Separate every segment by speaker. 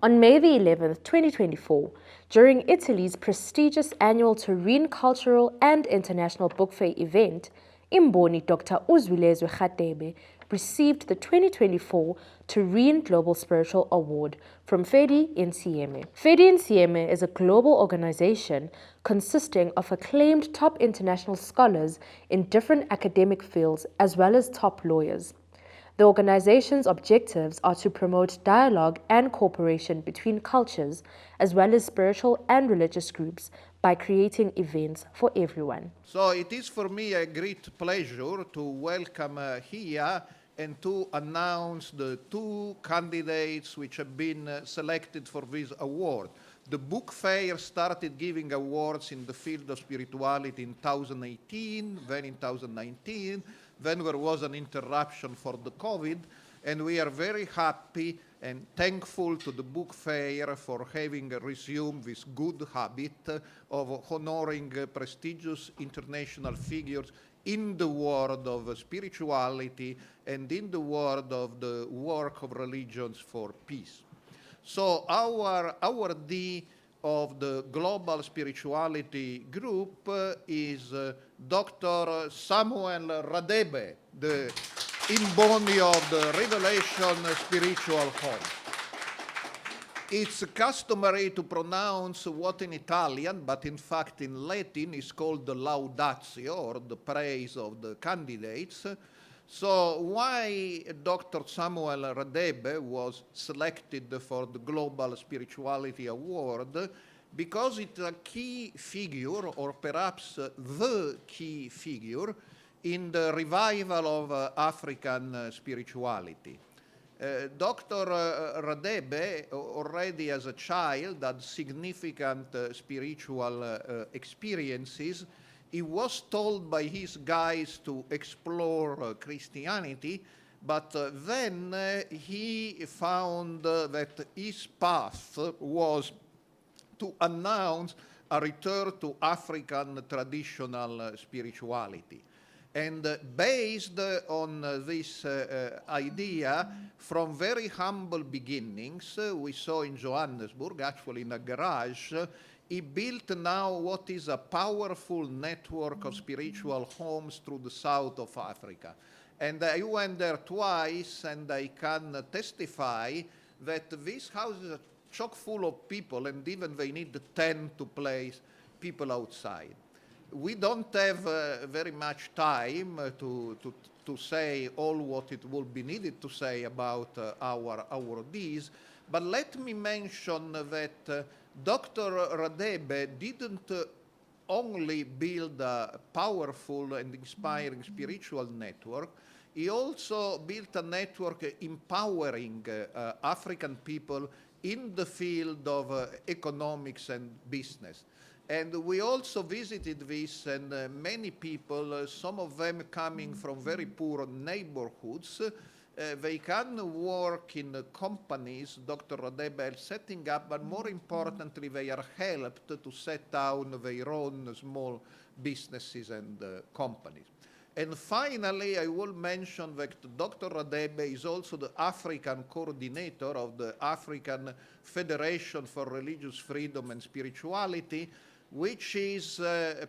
Speaker 1: On May the 11th, 2024, during Italy's prestigious annual Turin Cultural and International Book Fair event, Imboni Dr. uZwi-Lezwe Radebe received the 2024 Turin Global Spiritual Award from FEDINSIME. FEDINSIME is a global organization consisting of acclaimed top international scholars in different academic fields as well as top lawyers. The organization's objectives are to promote dialogue and cooperation between cultures, as well as spiritual and religious groups, by creating events for everyone.
Speaker 2: So it is for me a great pleasure to welcome here and to announce the two candidates which have been selected for this award. The book fair started giving awards in the field of spirituality in 2018, then in 2019, then there was an interruption for the COVID, and we are very happy and thankful to the book fair for having resumed this good habit of honoring prestigious international figures in the world of spirituality and in the world of the work of religions for peace. So our D of the Global Spirituality Group is Dr. Samuel Radebe, the Imboni of the Revelation Spiritual Home. It's customary to pronounce what in Italian, but in fact in Latin is called the laudatio, or the praise of the candidates. So why Dr. Samuel Radebe was selected for the Global Spirituality Award? Because it's a key figure, or perhaps the key figure, in the revival of African spirituality. Dr. Radebe, already as a child, had significant spiritual experiences. He was told by his guides to explore Christianity, but then he found that his path was to announce a return to African traditional spirituality. And based on this idea, from very humble beginnings, we saw in Johannesburg, actually in a garage, he built now what is a powerful network of spiritual homes through the south of Africa. And I went there twice, and I can testify that this house is chock full of people, and even they need 10 to place people outside. We don't have very much time to say all what it would be needed to say about our Ds, but let me mention that Dr. Radebe didn't only build a powerful and inspiring spiritual network, he also built a network empowering African people in the field of economics and business. And we also visited this, and many people, some of them coming from very poor neighborhoods, they can work in companies Dr. Radebe is setting up, but more importantly, they are helped to set down their own small businesses and companies. And finally, I will mention that Dr. Radebe is also the African coordinator of the African Federation for Religious Freedom and Spirituality, which is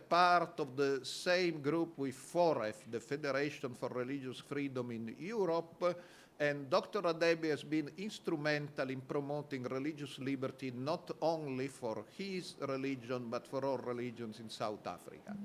Speaker 2: part of the same group with FOREF, the Federation for Religious Freedom in Europe. And Dr. Radebe has been instrumental in promoting religious liberty, not only for his religion, but for all religions in South Africa.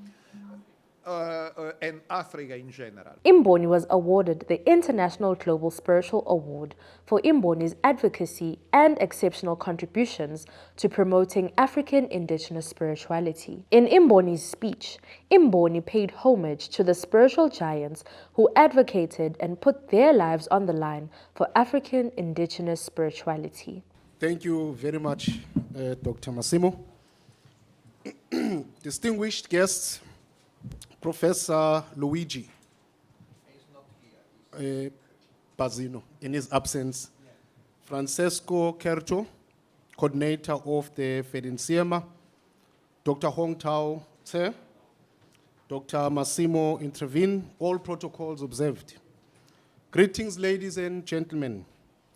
Speaker 2: And Africa in general.
Speaker 1: Imboni was awarded the International Global Spiritual Award for Imboni's advocacy and exceptional contributions to promoting African indigenous spirituality. In Imboni's speech, Imboni paid homage to the spiritual giants who advocated and put their lives on the line for African indigenous spirituality.
Speaker 3: Thank you very much, Dr. Massimo. Distinguished guests, Professor Luigi Bazzino, in his absence, Francesco Kerto, coordinator of the FEDINSIME, Dr. Hong Tao Tse, Dr. Massimo intervene, all protocols observed. Greetings, ladies and gentlemen,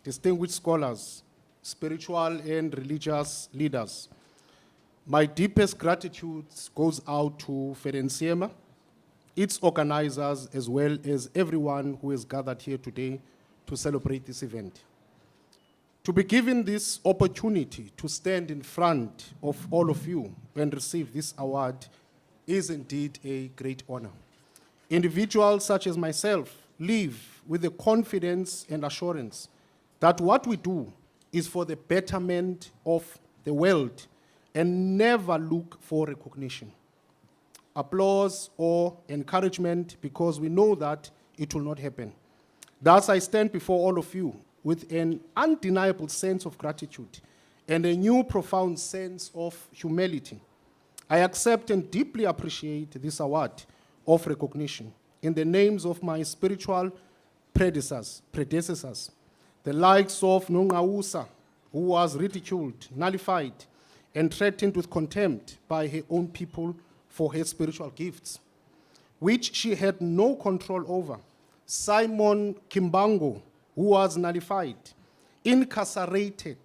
Speaker 3: distinguished scholars, spiritual and religious leaders. My deepest gratitude goes out to FEDINSIME, its organizers, as well as everyone who is gathered here today to celebrate this event. To be given this opportunity to stand in front of all of you and receive this award is indeed a great honor. Individuals such as myself live with the confidence and assurance that what we do is for the betterment of the world and never look for recognition, applause, or encouragement, because we know that it will not happen. Thus, I stand before all of you with an undeniable sense of gratitude and a new profound sense of humility. I accept and deeply appreciate this award of recognition in the names of my spiritual predecessors, the likes of Nongausa, who was ridiculed, nullified, and threatened with contempt by her own people for her spiritual gifts, which she had no control over. Simon Kimbango, who was nullified, incarcerated,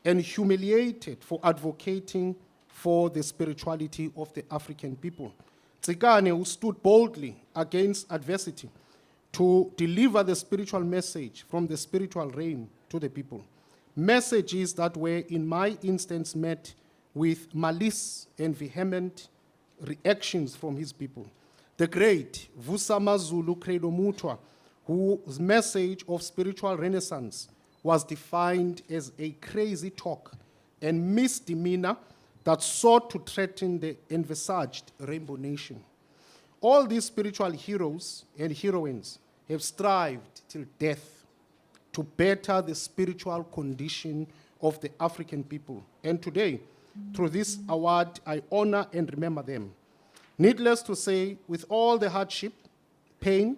Speaker 3: and humiliated for advocating for the spirituality of the African people. Tsikane, who stood boldly against adversity to deliver the spiritual message from the spiritual realm to the people. Messages that were, in my instance, met with malice and vehement reactions from his people. The great Vusamazulu Credo Mutwa, whose message of spiritual renaissance was defined as a crazy talk and misdemeanor that sought to threaten the envisaged rainbow nation. All these spiritual heroes and heroines have strived till death to better the spiritual condition of the African people. And today, through this award, I honor and remember them. Needless to say, with all the hardship, pain,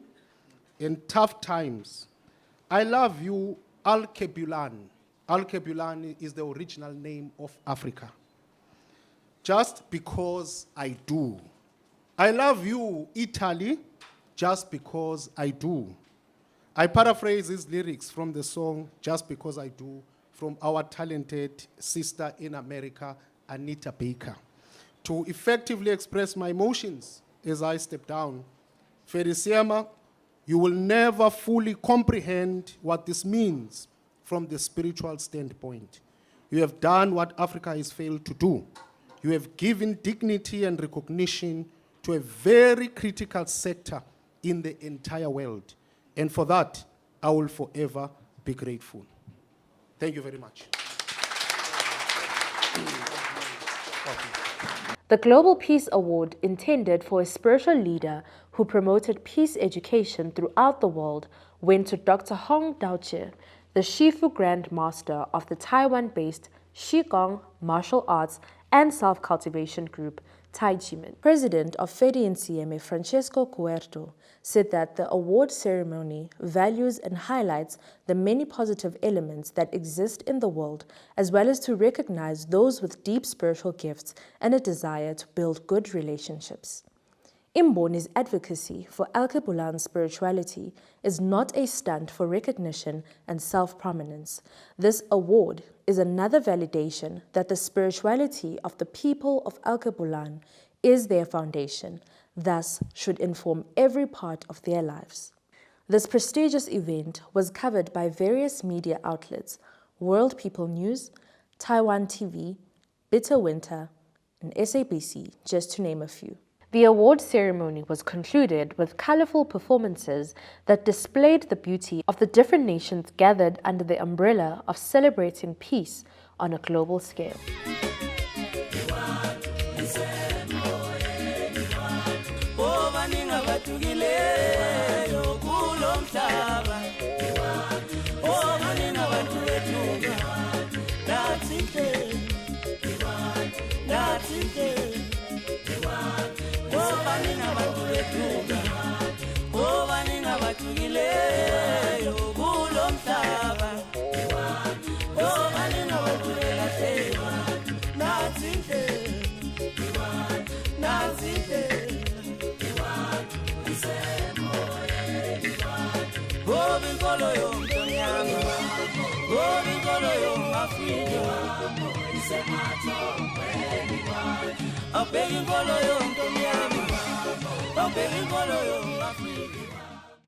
Speaker 3: and tough times, I love you, Al-Kebulan. Al-Kebulan is the original name of Africa. Just because I do. I love you, Italy, just because I do. I paraphrase these lyrics from the song Just Because I Do from our talented sister in America, Anita Baker. To effectively express my emotions as I step down, FEDINSIME, you will never fully comprehend what this means from the spiritual standpoint. You have done what Africa has failed to do. You have given dignity and recognition to a very critical sector in the entire world. And for that, I will forever be grateful. Thank you very much.
Speaker 1: The Global Peace Award, intended for a spiritual leader who promoted peace education throughout the world, went to Dr. Hong Dao-che, the Shifu Grand Master of the Taiwan-based Qigong Martial Arts and Self-Cultivation Group, Tai Chi Men. President of FEDINSIME, Francesco Cuerto, said that the award ceremony values and highlights the many positive elements that exist in the world, as well as to recognize those with deep spiritual gifts and a desire to build good relationships. Imboni's advocacy for Al-Kebulan spirituality is not a stunt for recognition and self-prominence. This award is another validation that the spirituality of the people of Al-Kebulan is their foundation, thus should inform every part of their lives. This prestigious event was covered by various media outlets, World People News, Taiwan TV, Bitter Winter, and SABC, just to name a few. The award ceremony was concluded with colorful performances that displayed the beauty of the different nations gathered under the umbrella of celebrating peace on a global scale.
Speaker 4: Go, Africa. Abeg inkolo yo ntombi yami. Abeg inkolo yo Africa.